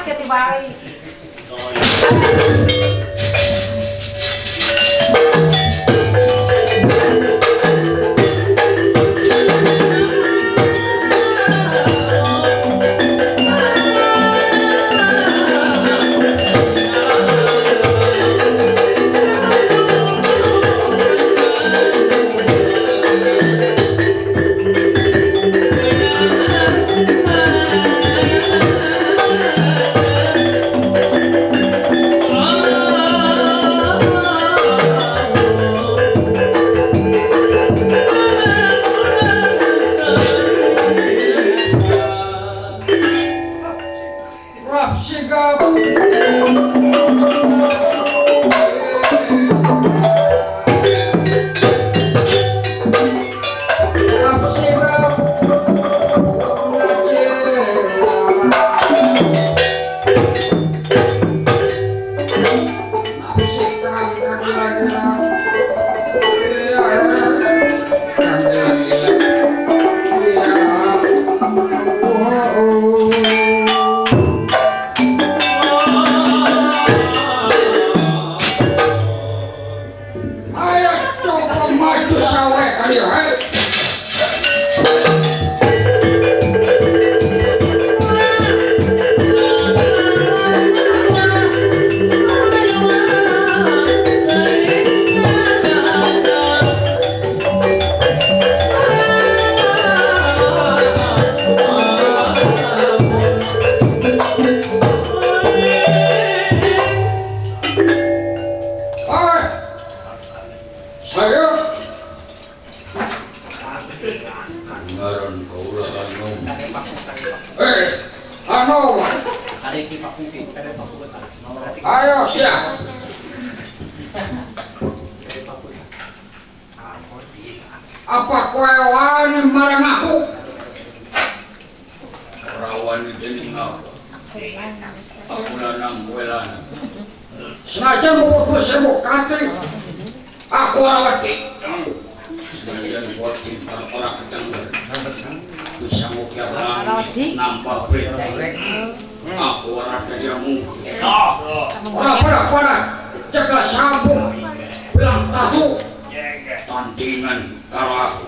Mas ya tibari. Ayo siap. Apa kowe wani marang aku? Ora wani dening aku. Aku lanang kowe lanang. Senajan mau sibuk kati, aku ora wedi. Senajan wedi ora ketang. Bisa mukir nampak berita. Aku ora dirimu. Ora jaga sambung. Bilang tatu. Tandingan karo aku.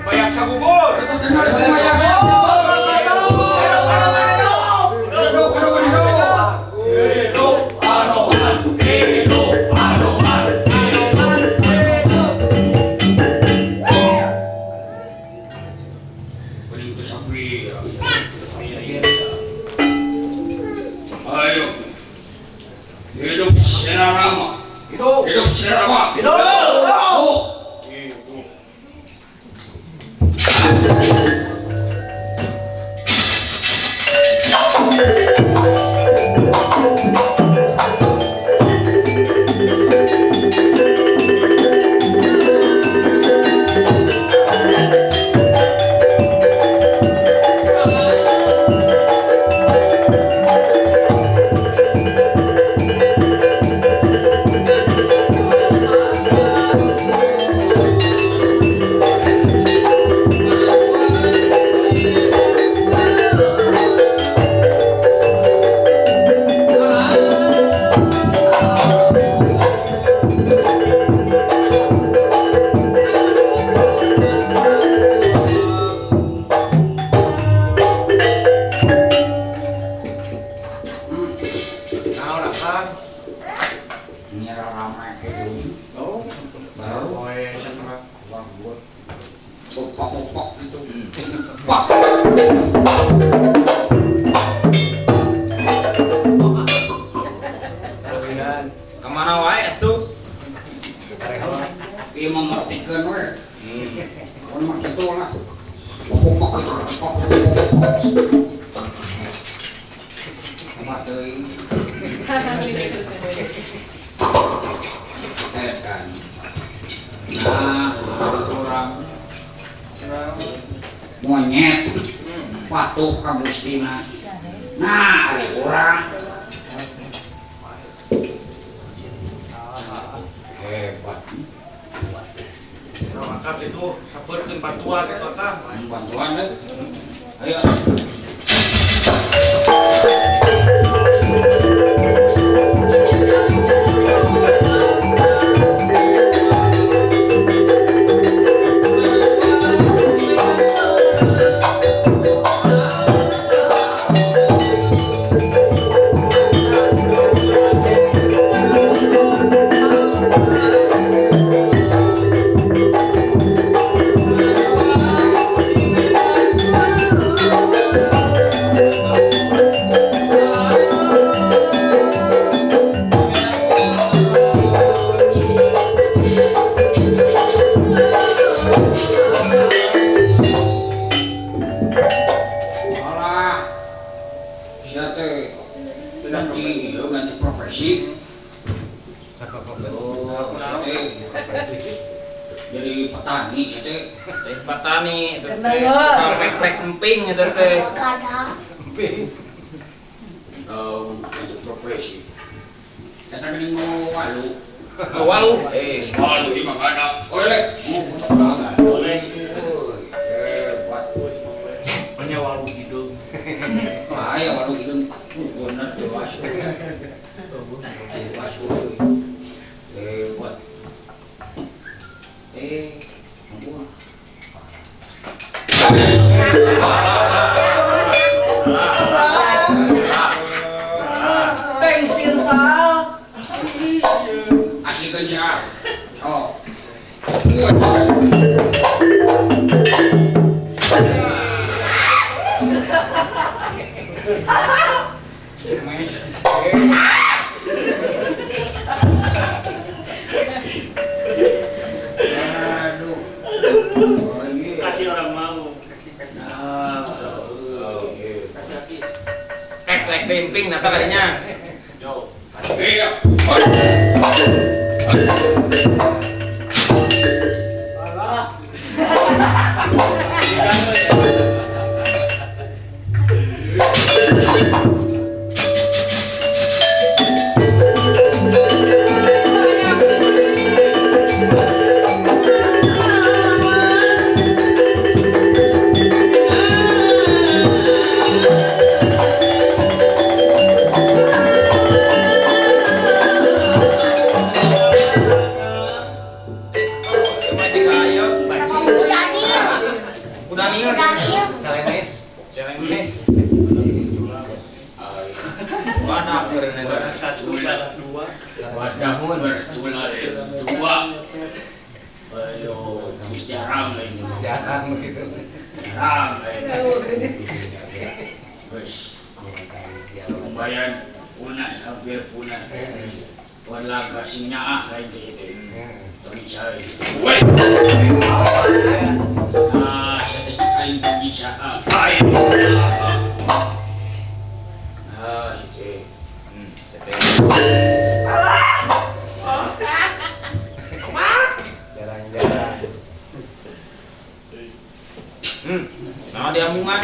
Banyak sabubur. Ayo, hidup Sinarama. Hidup Sinarama. Hidup. Oh. Kemana wae atuh? Ieu memertikeun we. Mun mah kitu lah. Kumaha teuing? Kan. Nah, orang monyet patuh ka Gustina. Nah, ari urang hebat. Mangkat itu sabeurkeun bantuan itu Kang. Bantuan deh. Ayo. Ganti profesi. Jadi petani teh. Petani itu tukang pek emping itu teh. Ganti profesi. Kita gini mau walu. Walu, walu di mana? Oleh. Oleh. Hebat. Punya walu hidung. Ayo walu hidung. Benar dewas. Dewas. Hebat. Ampun. Bensin sal. Asli kencang. Oh. Kasih orang mau. Lek pimping nata kalinya. Yo. Iya. Daniel. Calemes. Calemes. Mana karena Satu dua. Wasdahun bercula dua. Ayo, jarang ini. Jarang begitu. Jarang ini. Wes, lumayan punah, hampir punah. Wala kasihnya kayak gitu. Tapi saya, weh. Ah, saya kain bisa kain. Ah, sih. Jarang-jarang. Nah dia mungan.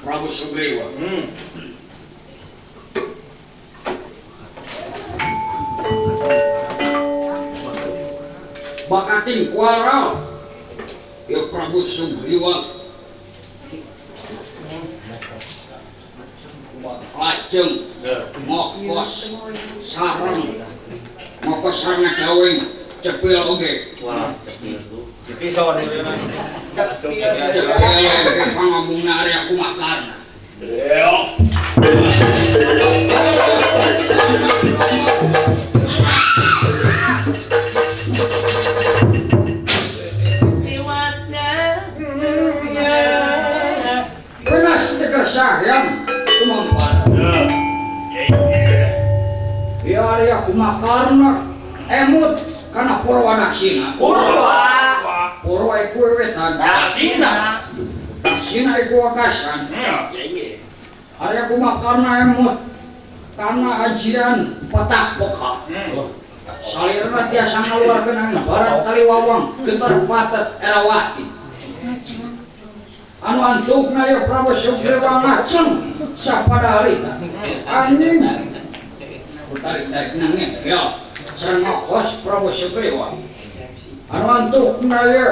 Prabu Sugriwa. Bakating kuara ya Prabu Sugriwa lajeng mokos sareng mokos sareng jawing cepil oge. Wah, pisau dulu kan. Cepil pangambung nari aku makan. Yo. Benas tegar sayang kumampan. Ya ari aku makarna emut kana Purwadaksina. Purwa iku wetan. Daksina iku wakasan. Ari aku makarna emut kana ajian petak poka. Salirna tiasa ngaluarkeun angin barat Kaliwawang getar patet Erawati. Anu antukna ya Prabu Sugriwa ngaceng sapada harita. Anjing tarik-tarik nangin ya sareng ngokos Prabu Sugriwa. Anu antukna ya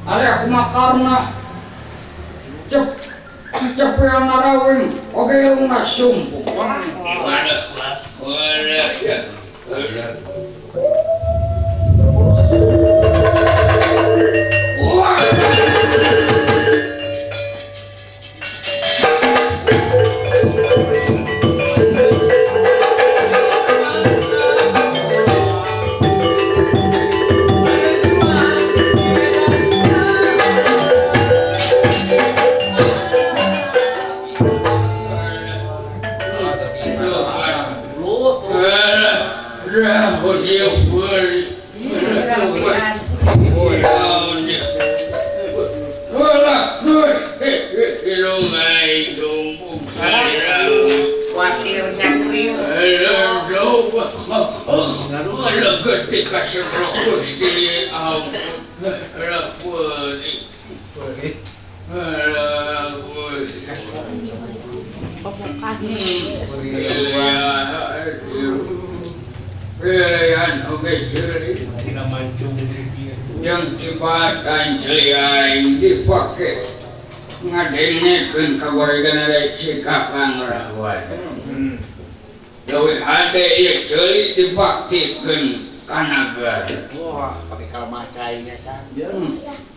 ari aku makarna cepil narawing oge ilmu sumpung. Waduh ya. Ketika serokus di yang tibatan celiain dipakai ngadengekeun kagoregan ada cikakang rawan. Leuwih hade ieu ceuli dibaktikeun ka nagara. Wah, pakai kalmah cainya san.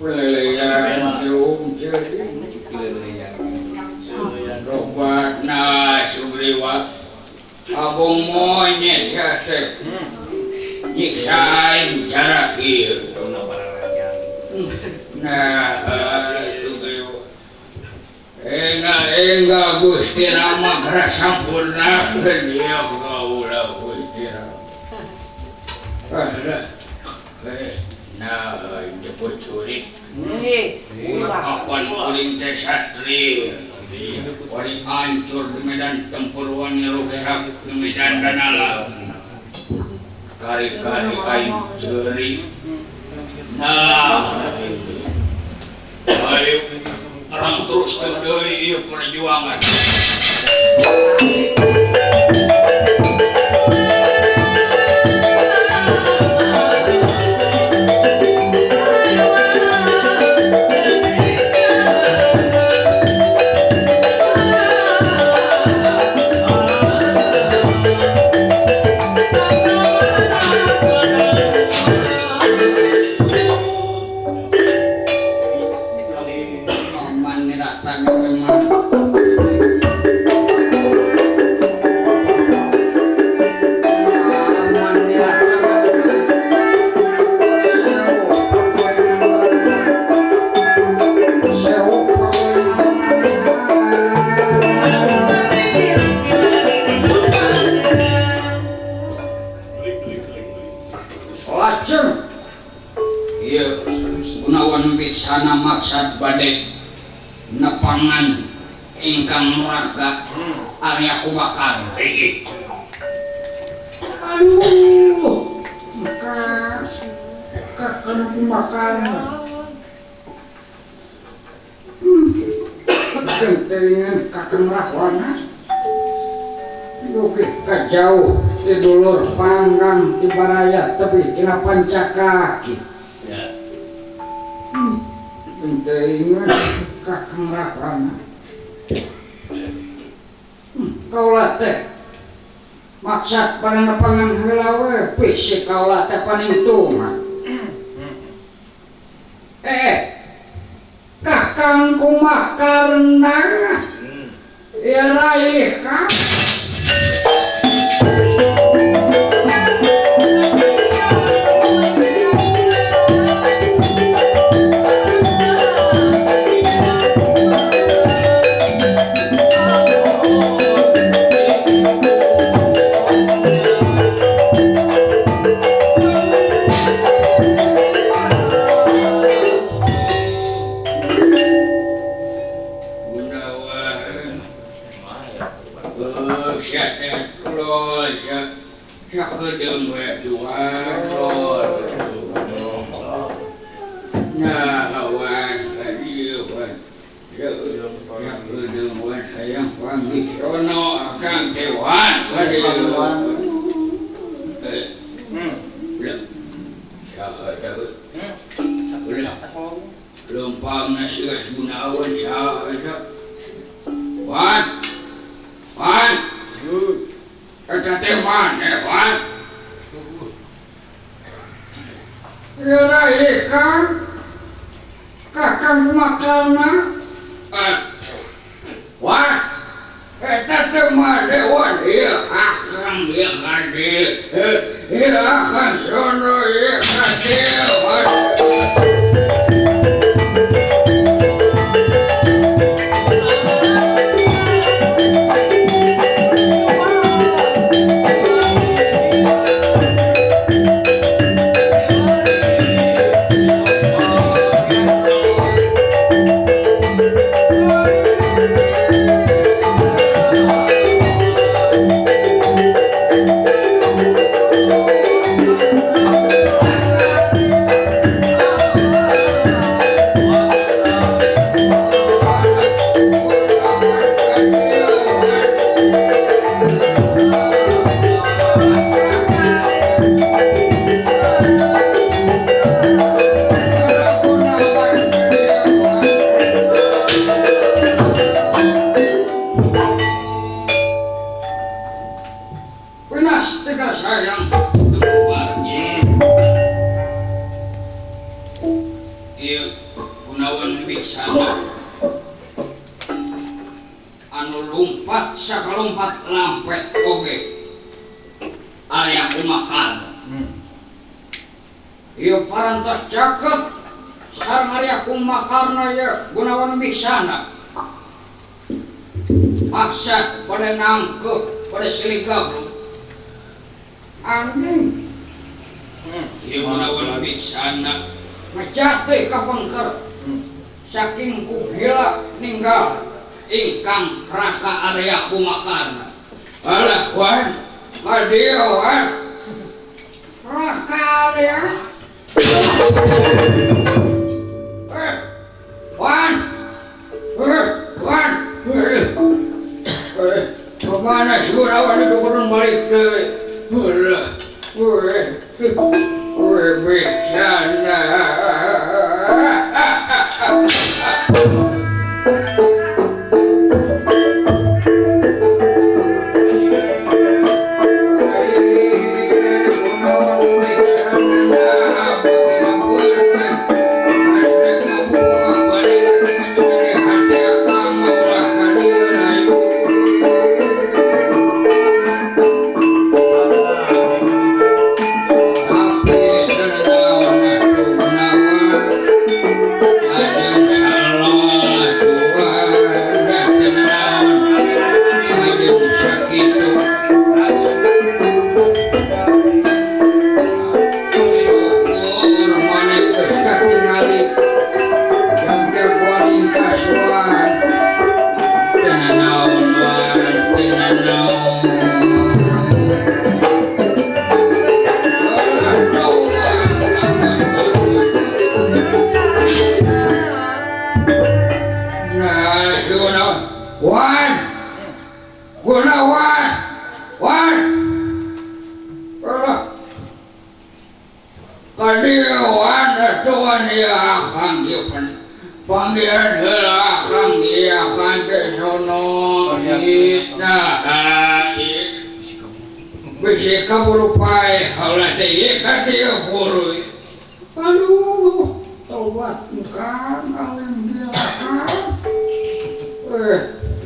Pelelean jeung ceuli. Robatna sugriwa abung monyet kate. Nyiksain cara kieu. Nah, sugriwa. Enggak Gusti Rama kera sampurnakeun ieu kaula Gusti Rama. Nah, jemput curik. Kapan kuring teh satri. Wari hancur di medan tempur wani rusak di medan danala. Kari-kari aing ceuri. Nah, ayo orang terus deui ieu perjuangan. Sana maksad badai nepangan ingkang raga Arya Kubakar. Aduh, maka kena pembakaran. Gentengan kakang Rahwana. Dugi kajauh di dulur panggang di baraya tapi tina pancakaki. Gentengan kakang Rahwana. Kaulah teh maksud panengapangan helawe fisik kaulah teh paningtungan. Kakang kumak karena ya raih kak. Lempang nasi Gunawan sahaja. Wan, kata teman, Wan. Raikan kakang makarna. Wah, eta teh mah dewan ieu akang ieu kade. Ieu akang sono ieu kade. Pinas tiga sayang. Ieu Gunawan bisa anu lumpat sakalumpat lampet oge area kumakan. Ieu parantos caket sareng area kumakarna ye Gunawan Biksana. Maksa pada nangkep pada siligap. Anjing Ieu Gunawan Biksana ngecat teh ka pengker. Saking kugila ninggal ingkang raka area kumakarna. alah wan Kadieu wan. Raka area. Wan. Wan. Kemana si Gunawan itu kurang balik deh. Biksana Wan. Gunawan. Wan. Kadieu wan atuan ieu akang ieu panggilan heula akang ieu akang teh sono nah bisi kaburu pae heula teh ieu ka dieu buru. Aduh, tobat bukan angin dia akang.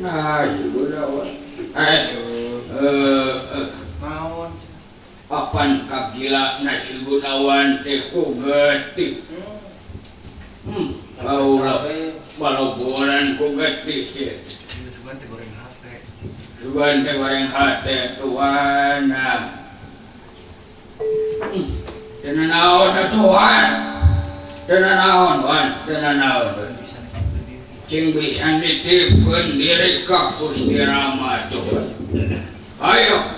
Nah, si Gunawan. Papan kagila nasi Gunawan teh ku getih. Kaulah baloboran ku getih ya. Sugan teh goreng hate tuana. Teu naon tuan. Teu naon wan, teu naon. Cing bisa ditipkeun diri ka Gusti Rama tuan. Ayo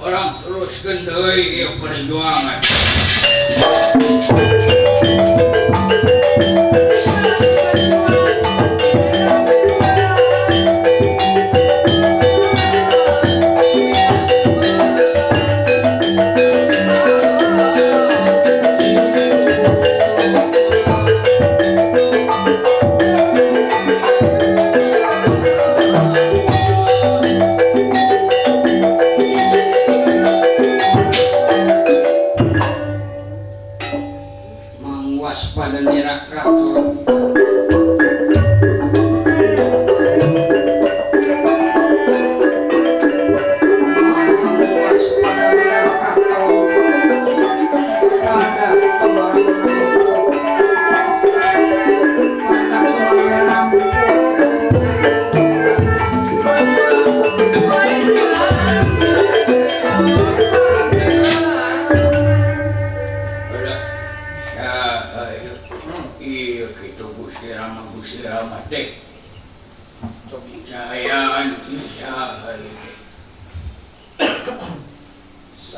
orang teruskeun deui ieu perjuangan.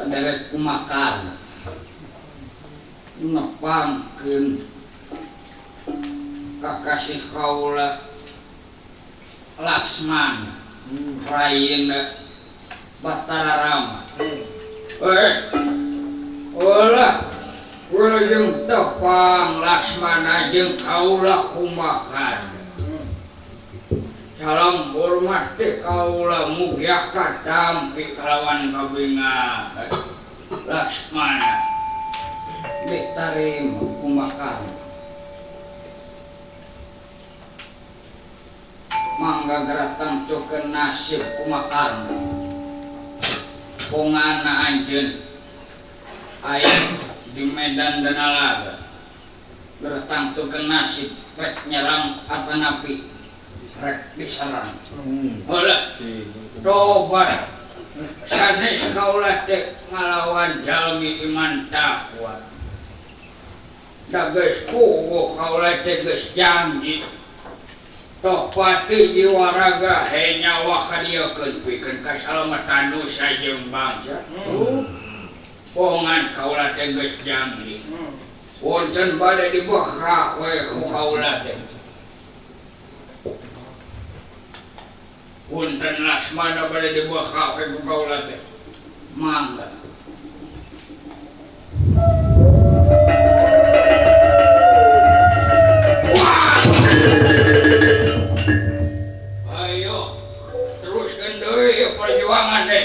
saderet kumakan nepangkeun kakasih kaula Laksmana Rayina Batara Rama. Ulah jeung tepang Laksmana jeung kaula kumakan. Salam hormat ti kaula mugia katampi kalawan kabinga Laksmana. Ditarim kumakan. Mangga geratang tukeun nasib kumakan. Pongana anjeun aya di Medan Danalaga. Geratang tukeun nasib rek nyerang atanapi rek diserang. Heula tobat sanes kaula teh ngalawan jalmi iman takwa. Da geus puguh kaula teh geus janji toh pati jiwa raga he nyawa kadiekeun pikeun kasalamatan dosa jeung bangsa. Pongan kaula teh geus janji. Wonten bade dibekak we ku kaula teh. Wonten Laksmana bade dibekak we ku kaula teh. Mangga. Perjuangan deh.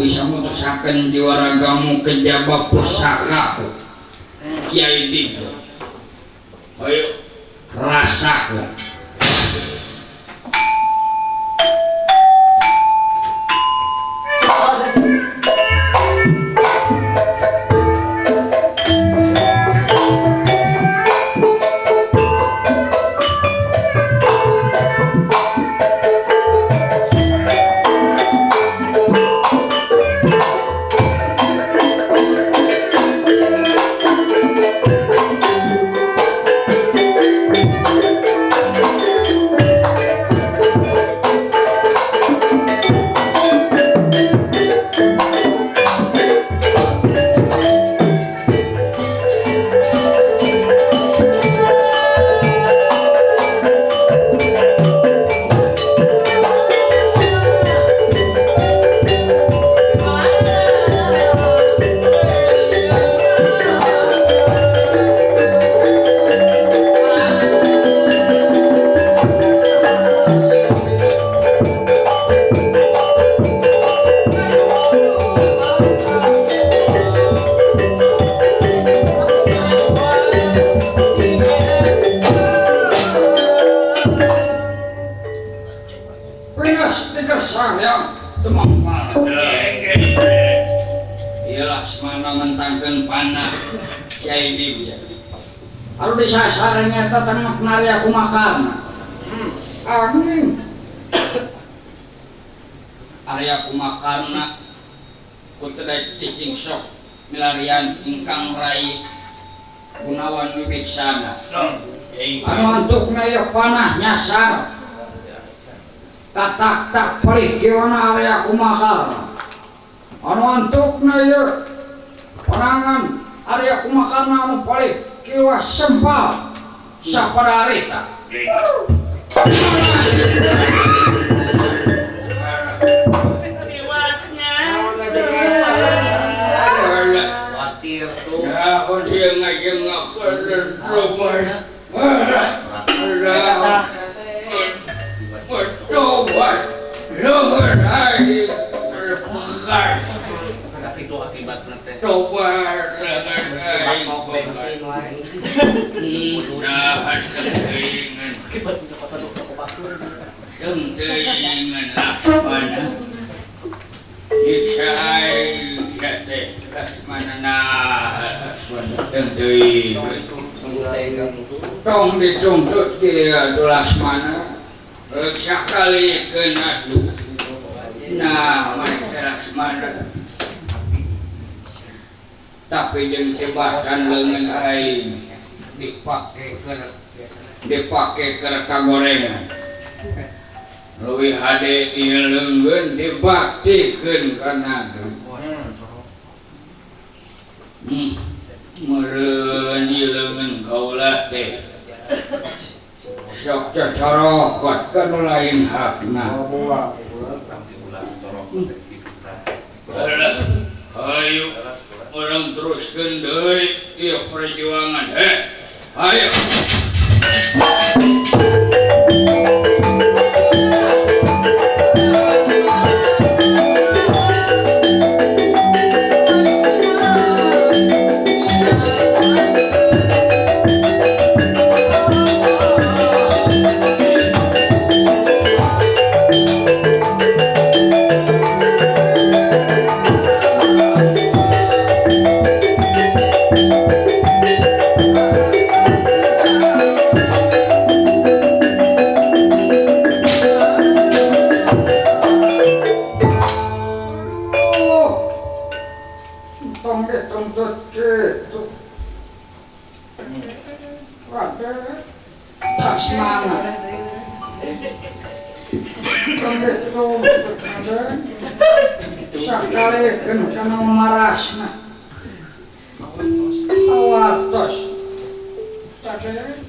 Bisa mutusaken jiwa ragamu kejaba pusaka Kiai Digo. Ayo rasakan. pasti kesayang temangkal. Ieu Laksmana mentangkeun panah Kyai Bija. Anu disasar nyata tengah Arya Kumakarna. Angin Arya Kumakarna putra cicing sok milarian ingkang rai Gunawan Wibiksana. anu antukna ya panah nyasar katak-tak perih kiwana Arya Kumakarna. Anu antukna ya panangan Arya Kumakarna anu palih kiwa sempal sapadarita. Khawatir tuh. Ya, dia ngajeng rumah. Tapi itu akibat nanti. Tong dituntut dia Laksmana sekali kena tuh. Nah, mereka Laksmana tapi jeung jebakan leungeun aing dipake ke kagorengan. Leuwih hade ieu leungeun dibaktikeun kana meureun ieu leungeun kaula teh sok cocorokot ka nu lain hakna. Ayo orang teruskeun deui ieu perjuangan. Ayo. Sakalekeun kana marasna. Awatos. Sadaya.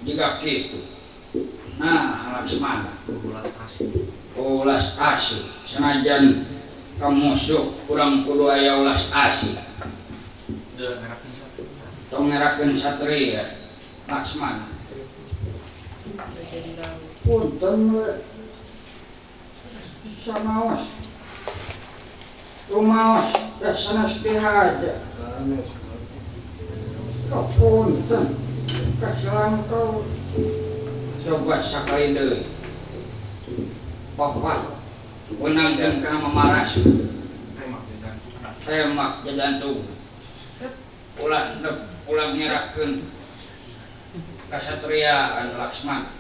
Jika gitu, nah Laksmana, ulas asih, senajan kamu musuh kurang kudu aya ulas asih. Tong ngerakeun satria, Laksmana. Punten sanaos, rumaos, sanes pihaja. Punten. Kasang kau coba sakali deui papat menangkan kana mamaras temak jajantung ulah nyerahkeun kasatriaan Laksmana.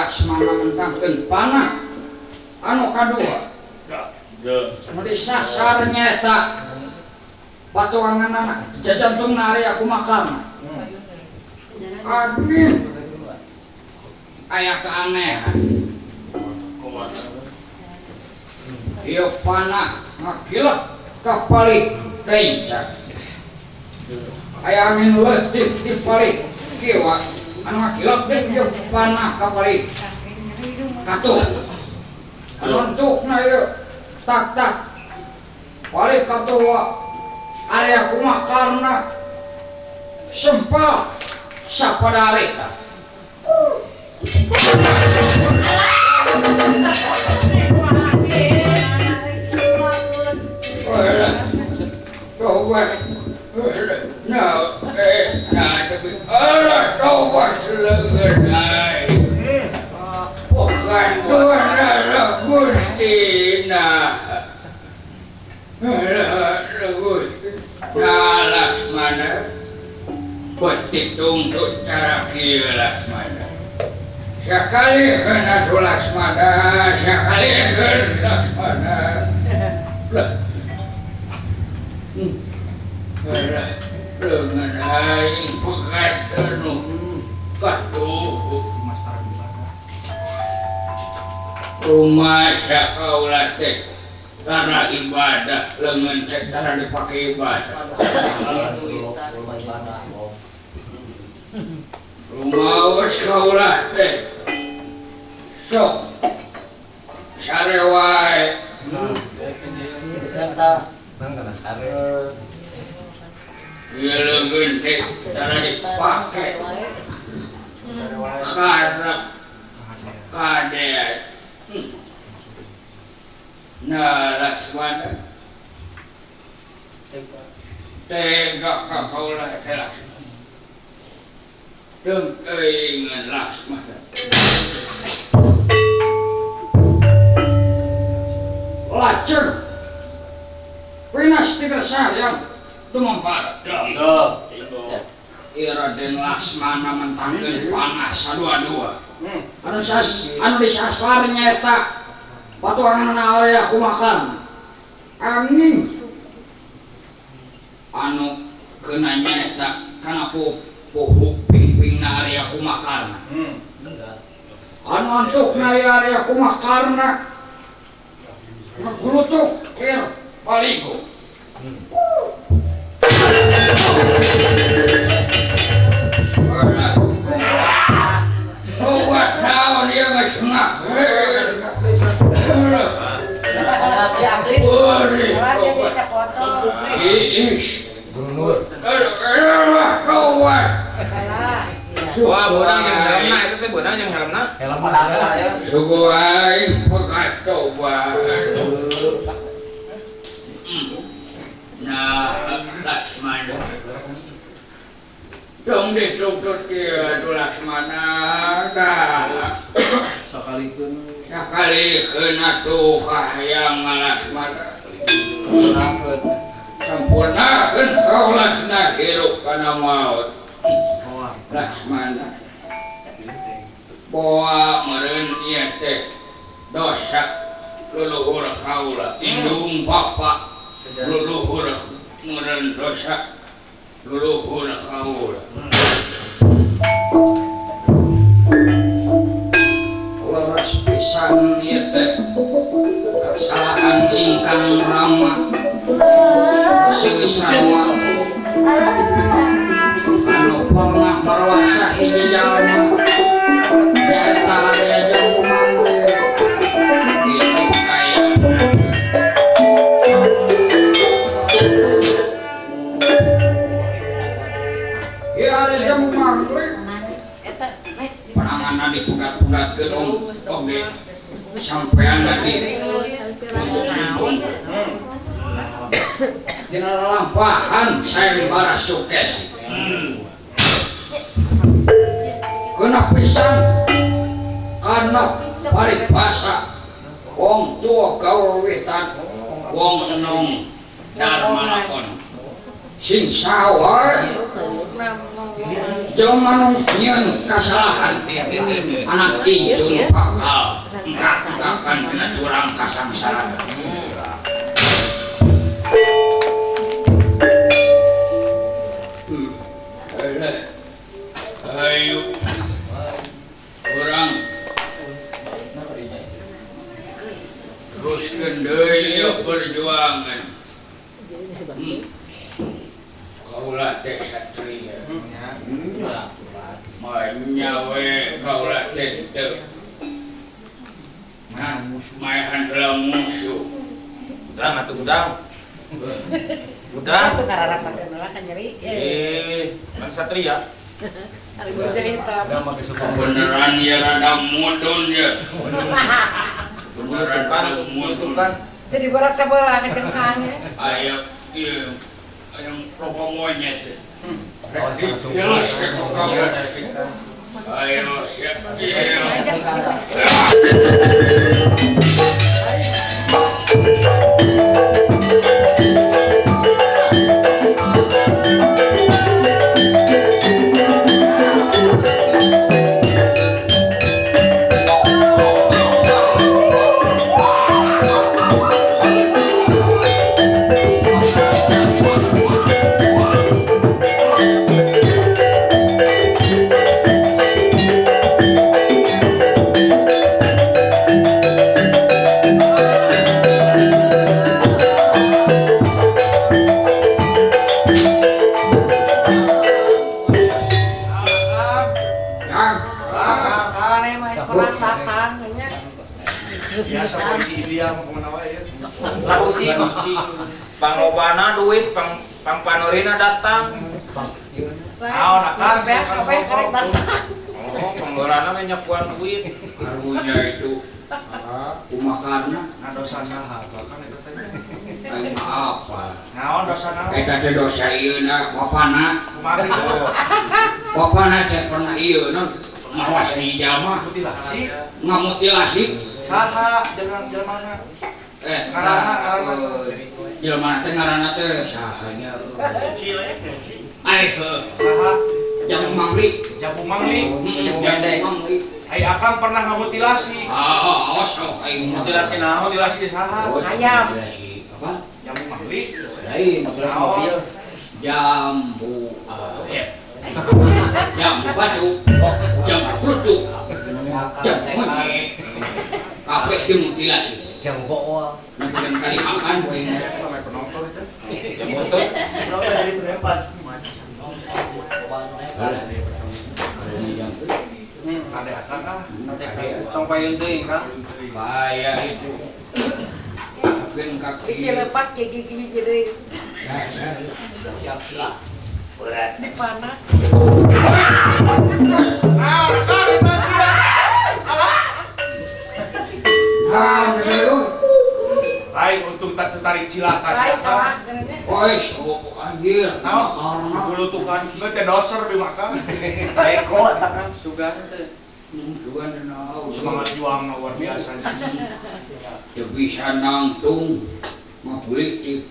Laksmana mentangkeun panah anu kadua nu disasarnya eta patuanganana jajantungna area kumakarna angin aya keanehan ieu panah ngakilak kapalik tencak aya angin leutik di balik kieu anu ngakilak ieu panah kapalik katuh anu entukna ieu tak balik katuh area kumakarna sempal sapadareta Laksmana betik tuntut cara kieu Laksmana sakali kana Laksmana sakali kana Laksmana lengan aing bekas anu katuh rumah sakaulah teh karena ibadah lengan cek cara dipakai ibadah rumah sekolah teh sok sarewai dia lengan cek cara dipakai karena kadean nah Laksmana tega kakaulah telah dengan Laksmana lacur pinas tidak sayang tumempar Raden Laksmana mentangkeun panah sadua-dua anu disasarnya eta patuanganna area kumakarna angin anu keuna nyaeta kana puhuk pingpingna area kumakarna anu antukna area kumakarna ngeglutuk lir baligo buat naon dia geus ngah wah bodang yang helmna itu teh bodang yang helmna suku aing pekat coba nah Laksmana dong dituntut kieu Laksmana dah sakalikeun atuh kahayang Laksmana sampurnakeun kaulasna hirup kana maut Laksmana boa meureun ieu teh dosa luluhur kaula indung bapa luluhur meureun dosa luluhur kaula leres pisan ieu teh kesalahan ingkang rama seusaha anu pernah marwasa hiji jalma nyaeta area Jambu Mangli kitu kaya ieu area Jambu Mangli pananganna dipugat-pugatkeun oge sampean tadi dina lampahan sayembara sukses kena pisan karena paribasa wong tua kawiwitan wong enom darma lakon sing sawar Jelema nu nyieun kasalahan anak injun bakal engkak-engkakan dina jurang kasangsara. Ayo urang teruskeun deui perjuangan. Kaulah teh satria. Manyawe kaulah teh teu. Maehan heula musuh. Udang atuh udang. Udang Itu karena rasakeun lah kan nyeri. Bang Satria. Ari bocah hitam. Beneran ya rada mudun ya. Mengutukan. Jadi berat sebelah kecengkangnya. Ayo ieu aya propo monyet. Ayo Biasa polisi dia mau kemana wae ya. Lalu si panglobana duit pang panorina datang. Naon akan Kabeh karek datang. Oh, panglorana mah nyapuan duit. karunya itu kumakarna nah dosa saha kan eta teh. aing apa Naon dosa naon? eta teh dosa ieu na bapana Kumaha kitu? bapana teh pernah ieu na mawas di jalma Mutilasi. ngamutilasi Saha jelema-jelemana? Ngaranna jelema teh ngaranna teh sahanya saha? jamu mangli Jamu mangli. jamu mangli Ai akang pernah ngamutilasi. awas sok aing Mutilasi naon? Mutilasi di saha? Ayam. apa Jamu mangli. lain Mutilasi mobil. jambu jambu batu jambu kutu jambu monyet kabeh dimutilasi Jangan bohong. nanti yang kali makan poe Ramai penonton itu. Mutut. Ada akang ah. Tong payun deui kan. kaya itu mungkin kaki Isi lepas ke gigi jadi Berat. di panah. Lain untung tak tertarik cilaka Lain siapa. sama kerennya. Ois, anjir. Naon? Gulutukan kieu teh doser di makan. Eko takkan sugan teh. Tuhan nau. Semangat juang luar biasa. Ya bisa nangtung. Mabulik cik.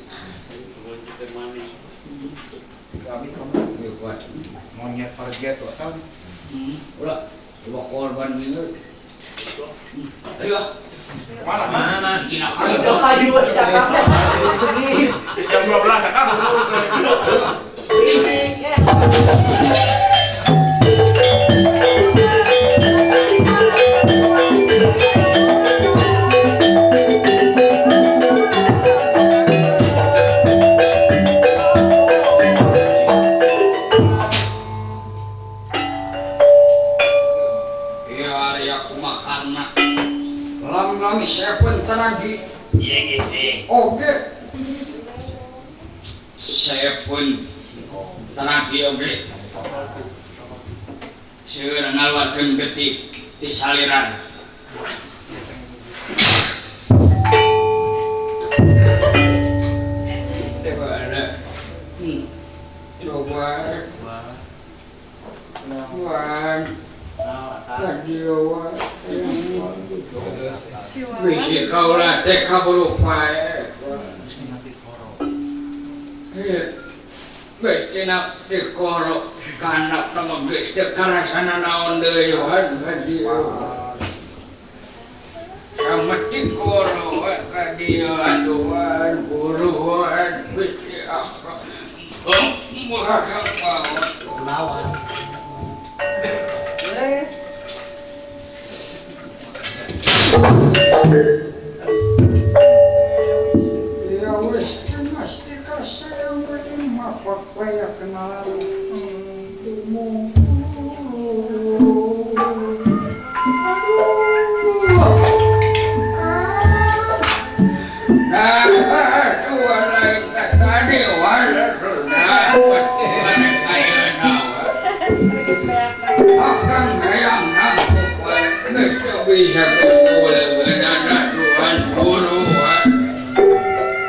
Hebat. Monyet perget tuh kan. Ulah, coba korban ini. Ayo. Mana? Cina Itu kayu. kayu siapa? Jam 12 kan. Biji ya. Ya Arya kumakarna. Lam-lami saya pun tenagi. Iya gitu. Oke. Saya pun tenagi oke. Saya ngaluarkeun getih di saliran. Coba ada. Coba. Wan. Radio. Bisi kaulah teh kabulup pae. Bestina dikoro kanap nama besti karasana naon deui yohan haji. Sama dikoro kadieu aduan buruan besti apa. Muka mau Lawan. Ya wis, mesti kasayang bagi mapak kaya kenalan tumu. Dua lain tadi wala sudah mana kaya nawa. Akan hayang nakuan mesti bisa boleh benar Tuhan buruan.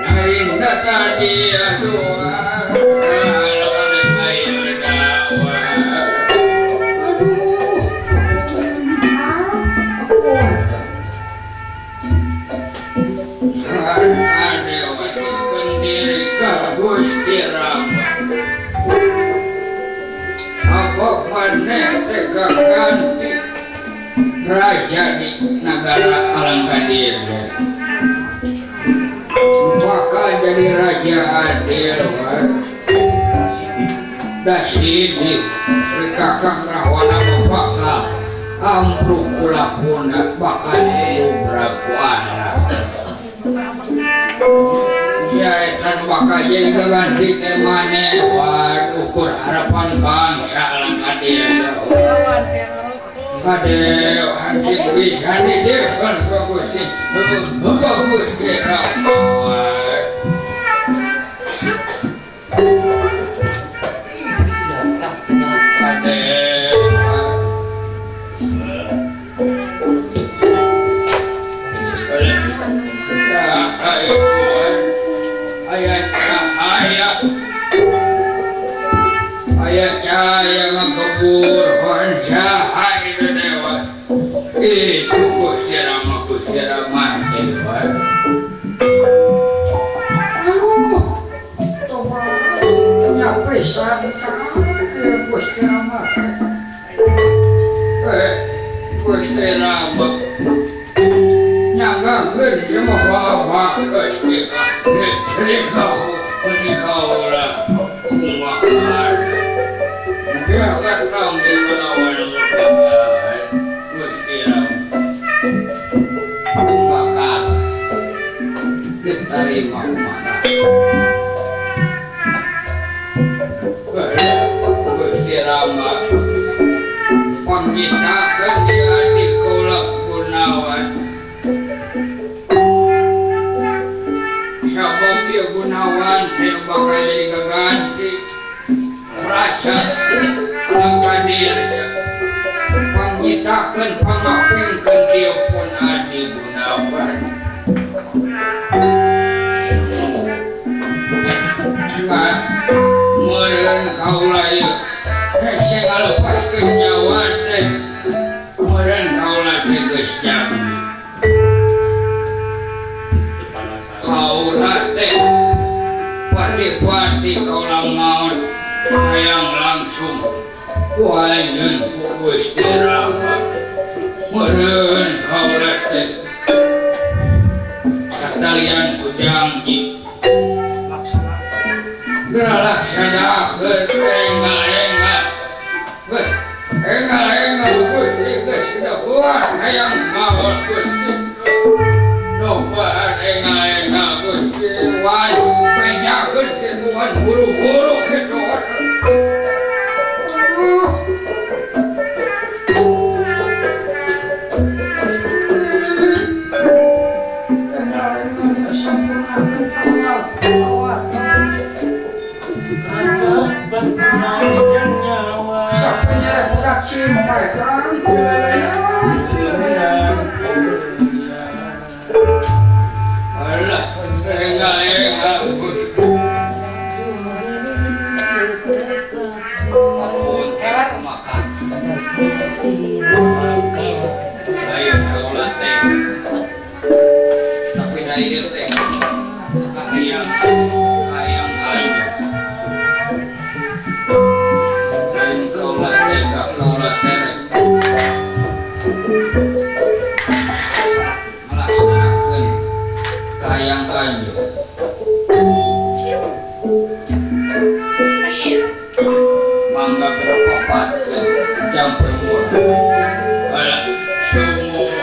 Lain tadi aduan kalau mana kaya nawa. Gusti Rama apa maneh tega ganti raja di negara Alangkadir bakal jadi raja adil dasidi Sri Kakang Rahwana bakal amru kulakuna bakal berkuara ya kan bakal jadi keganti temane buat ukur harapan bangsa Alangkadir kade hancik bisa dijepan Gusti Gusti Rama kade ayat cahaya ngekebur cahaya itu dewa itu Gusti Rama dewa Nyampe sangka Gusti Rama. Gusti Rama nyanggakeun semua bapak Gusti Rikaulah kumaha dia katang di menawan lebaran Gusti Rama bakal diterima makan Gusti Rama panggitakeun dia di Kaula Gunawan sabab dia Gunawan yang bakal jadi keganti Raja Alangkadir panggitakeun pangapingkeun dia pun Adi Gunawan meureun kaula ieu hese ngalepaskeun nyawa teh meureun kaula teh geus janji kaula teh pati-pati kaula maot hayang langsung kuayeun ku Gusti Rama meureun kaula teh satalian ku janji laksanakeun enggal Gusti Gusti kuat hayang maot Gusti doba enggal Gusti wan pejakeun ke Tuhan buru-buru ke Tuhan alah enggal Gusti makan ayo kaula teh tapi da ieu teh hayang aja melaksanakan kayang kanyu mangga berkopat jam permula ala semua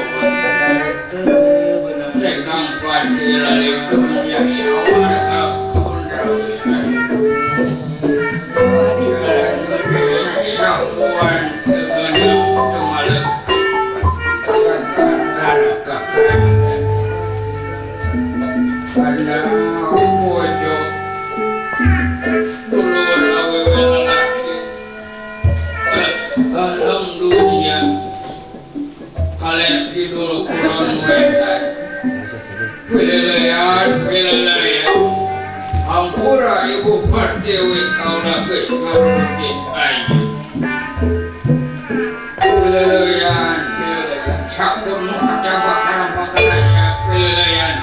tegang padi lalu dunia syawar aku sasahuan kegenap temalek karena pojok dulur awewe lelaki alam dunia kalian kidul kurang wetan pilelean ampura ibu pertiwi kaulah kesmarudin aja pilelean sakur kaca bakaran pakarasya pilelean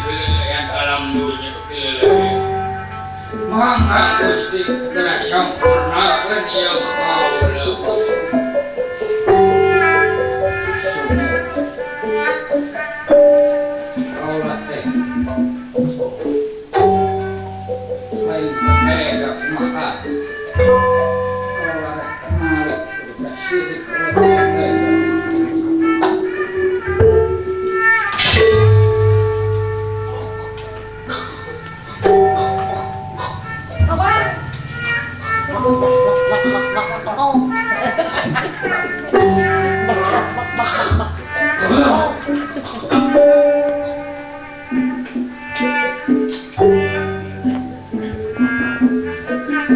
alam dunia pilelean mangga gusti telah sempurnakan yang kaulah gusti kaulah teh lain tegak makan kaulah malik udah sirik kaulah tegak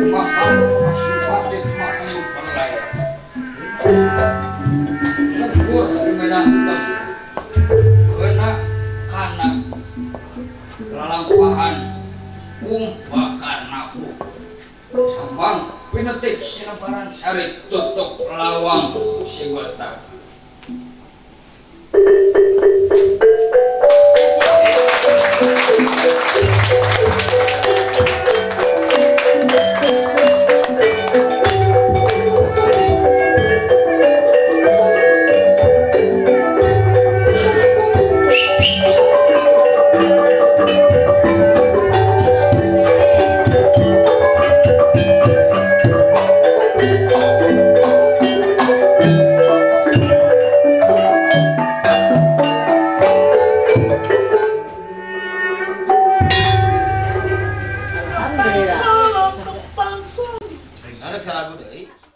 makan masih makan yang perlayan lebur dari medan hitam kena kanak lalampahan bakar naku sambang pinetik sinabaran sari tutuk lawang sigota Ada salah gue deh.